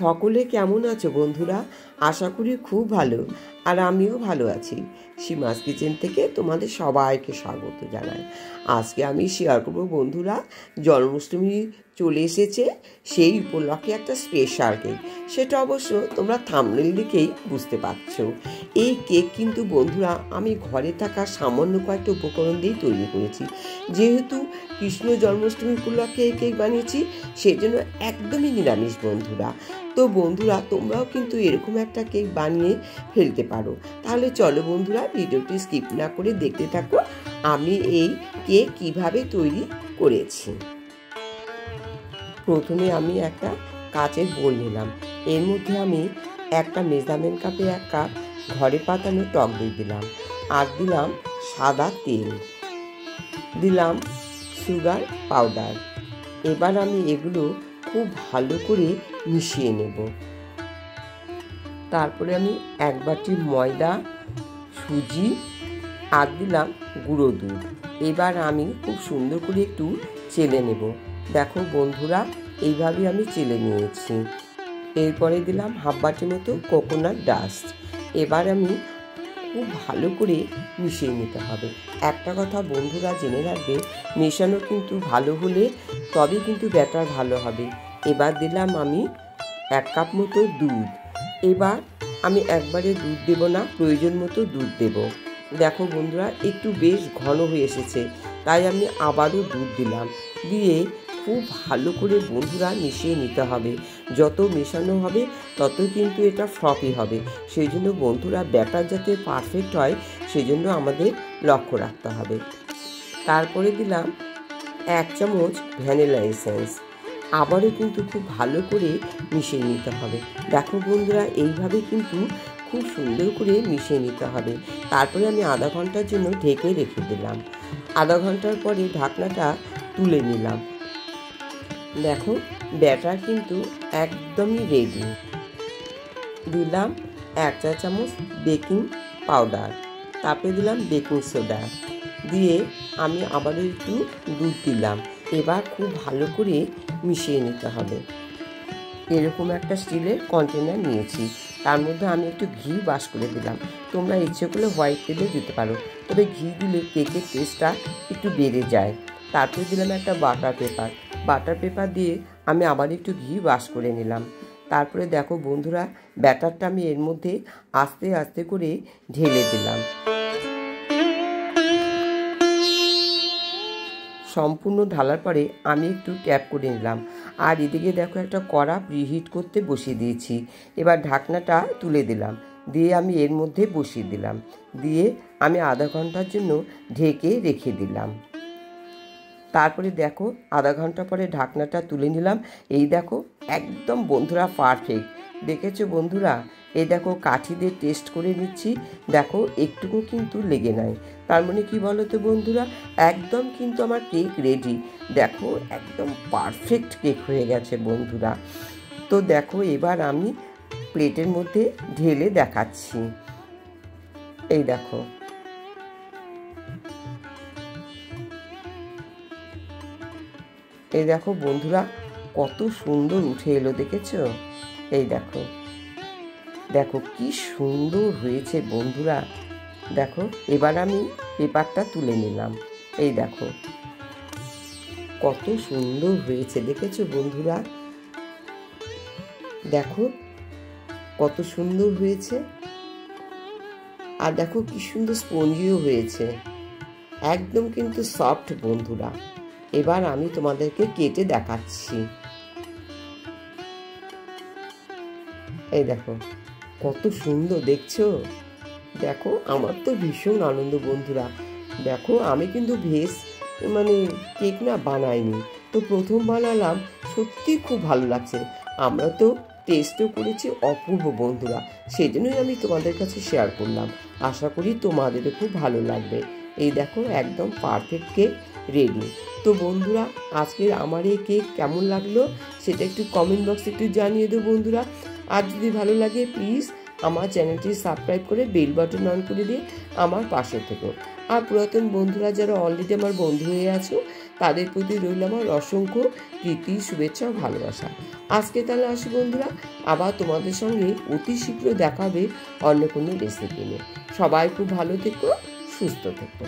সকলে কেমন আছো বন্ধুরা? আশা করি খুব ভালো, আর আমিও ভালো আছি। সীমাস কিচেন থেকে তোমাদের সবাইকে স্বাগত জানাই। আজকে আমি শেয়ার করবো বন্ধুরা, জন্মাষ্টমী চলে এসেছে, সেই উপলক্ষে একটা স্পেশাল কেক। সেটা অবশ্য তোমরা থাম্বনেল দেখেই বুঝতে পারছো। এই কেক কিন্তু বন্ধুরা আমি ঘরে থাকা সামান্য কয়েকটা উপকরণ দিয়েই তৈরি করেছি। যেহেতু কৃষ্ণ জন্মাষ্টমী উপলক্ষে এই কেক বানিয়েছি, সেই জন্য একদমই নিরামিষ বন্ধুরা। তো বন্ধুরা তোমরাও কিন্তু এরকম একটা কেক বানিয়ে ফেলতে পারো। তাহলে চলো বন্ধুরা, ভিডিওটি স্কিপ না করে দেখতে থাকো আমি এই কেক কিভাবে তৈরি করেছি। প্রথমে আমি একটা কাচের বোল নিলাম। এর মধ্যে আমি একটা মেজারমেন্ট কাপে 1 কাপ ঘরে পাতানো টক দই দিলাম, আর দিলাম সাদা তেল, দিলাম সুগার পাউডার। এবার আমি এগুলো খুব ভালো করে মিশিয়ে নেব। তারপরে আমি 1 বাটি ময়দা, সুজি আর দিলাম গুঁড়ো দুধ। এবার আমি খুব সুন্দর করে একটু চেলে নেব। দেখো বন্ধুরা, এইভাবে আমি চেলে নিয়েছি। এরপরে দিলাম 1/2 বাটি মতো কোকোনাট ডাস্ট। এবার আমি খুব ভালো করে মিশিয়ে নিতে হবে। একটা কথা বন্ধুরা জেনে রাখবে, মেশানো কিন্তু ভালো হলে তবে কিন্তু ব্যাটার ভালো হবে। এবার দিলাম আমি 1 কাপ মতো দুধ। এবার আমি একবারে দুধ দেব না, প্রয়োজন মতো দুধ দেব। দেখো বন্ধুরা, একটু বেশ ঘন হয়ে এসেছে, তাই আমি আবারও দুধ দিলাম। দিয়ে খুব ভালো করে বন্ধুরা মিশিয়ে নিতে হবে। যত মেশানো হবে তত কিন্তু এটা ফ্লপি হবে। সেই জন্য বন্ধুরা ব্যাটার যাতে পারফেক্ট হয়, সেই জন্য আমাদের লক্ষ্য রাখতে হবে। তারপরে দিলাম 1 চামচ ভ্যানিলা এসেন্স। আবারও কিন্তু খুব ভালো করে মিশিয়ে নিতে হবে। দেখো বন্ধুরা, এইভাবে কিন্তু খুব সুন্দর করে মিশিয়ে নিতে হবে। তারপরে আমি আধা ঘন্টার জন্য ঢেকে রেখে দিলাম। আধা ঘন্টার পরে ঢাকনাটা তুলে নিলাম। দেখো ব্যাটার কিন্তু একদমই রেডি। দিলাম 1 চা চামচ বেকিং পাউডার, তারপরে দিলাম বেকিং সোডা, দিয়ে আমি আবারও একটু দুধ দিলাম। এবার খুব ভালো করে মিশিয়ে নিতে হবে। এরকম একটা স্টিলের কন্টেনার নিয়েছি, তার মধ্যে আমি একটু ঘি বাস করে দিলাম। তোমরা ইচ্ছে করলে হোয়াইট তেলে দিতে পারো, তবে ঘি দিলে কেকের টেস্টটা একটু বেড়ে যায়। তারপরে দিলাম একটা বাটার পেপার দিয়ে আমি আবার একটু ঘি বাস করে নিলাম। তারপরে দেখো বন্ধুরা, ব্যাটারটা আমি এর মধ্যে আস্তে আস্তে করে ঢেলে দিলাম। সম্পূর্ণ ঢালার পরে আমি একটু ট্যাপ করে নিলাম। আর এদিকে দেখো একটা কড়া প্রিহিট করতে বসিয়ে দিয়েছি। এবার ঢাকনাটা তুলে দিলাম, দিয়ে আমি এর মধ্যে বসিয়ে দিলাম। দিয়ে আমি আধা ঘন্টার জন্য ঢেকে রেখে দিলাম। তারপরে দেখো আধা ঘন্টা পরে ঢাকনাটা তুলে নিলাম। এই দেখো একদম বন্ধুরা পারফেক্ট। দেখেছো বন্ধুরা, এই দেখো কাঠি দিয়ে টেস্ট করে নিচ্ছি। দেখো একটুকু কিন্তু লেগে নাই। তার মানে কি বলো তো বন্ধুরা, একদম কিন্তু আমার কেক রেডি। দেখো একদম পারফেক্ট কেক হয়ে গেছে বন্ধুরা। তো দেখো এবার আমি প্লেটের মধ্যে ঢেলে দেখাচ্ছি। এই দেখো, এই দেখো বন্ধুরা কত সুন্দর উঠে এলো, দেখেছো? এই দেখো, দেখো কি সুন্দর হয়েছে বন্ধুরা। দেখো এবার আমি পেপারটা তুলে নিলাম। এই দেখো কত সুন্দর হয়েছে, দেখেছো বন্ধুরা? দেখো কত সুন্দর হয়েছে। আর দেখো কি সুন্দর স্পঞ্জিও হয়েছে, একদম কিন্তু সফট বন্ধুরা। এবার আমি তোমাদেরকে কেটে দেখাচ্ছি। এই দেখো কত সুন্দর, দেখছো? দেখো আমার তো ভীষণ আনন্দ বন্ধুরা। দেখো আমি কিন্তু ভেজ কেক না বানাইনি, তো প্রথম বানালাম, সত্যি খুব ভালো লাগছে। আমরা তো টেস্টও করেছি অপূর্ব বন্ধুরা, সেই জন্যই আমি তোমাদের কাছে শেয়ার করলাম। আশা করি তোমাদেরও খুব ভালো লাগবে। এই দেখো একদম পারফেক্ট কেক রেডি। তো বন্ধুরা, আজকের আমার এই কেক কেমন লাগলো সেটা একটু কমেন্ট বক্সে একটু জানিয়ে দেবো বন্ধুরা। আর যদি ভালো লাগে প্লিজ আমার চ্যানেলটি সাবস্ক্রাইব করে বেল বাটন অন করে দিয়ে আমার পাশে থেকো। আর পুরাতন বন্ধুরা যারা অলরেডি আমার বন্ধু হয়ে আছো, তাদের প্রতি রইল আমার অসংখ্য প্রীতি, শুভেচ্ছা ও ভালোবাসা। আজকে তাহলে আসি বন্ধুরা, আবার তোমাদের সঙ্গে অতি শীঘ্র দেখা হবে অন্য কোনো রেসিপি নিয়ে। সবাই খুব ভালো থেকো, সুস্থ থেকো।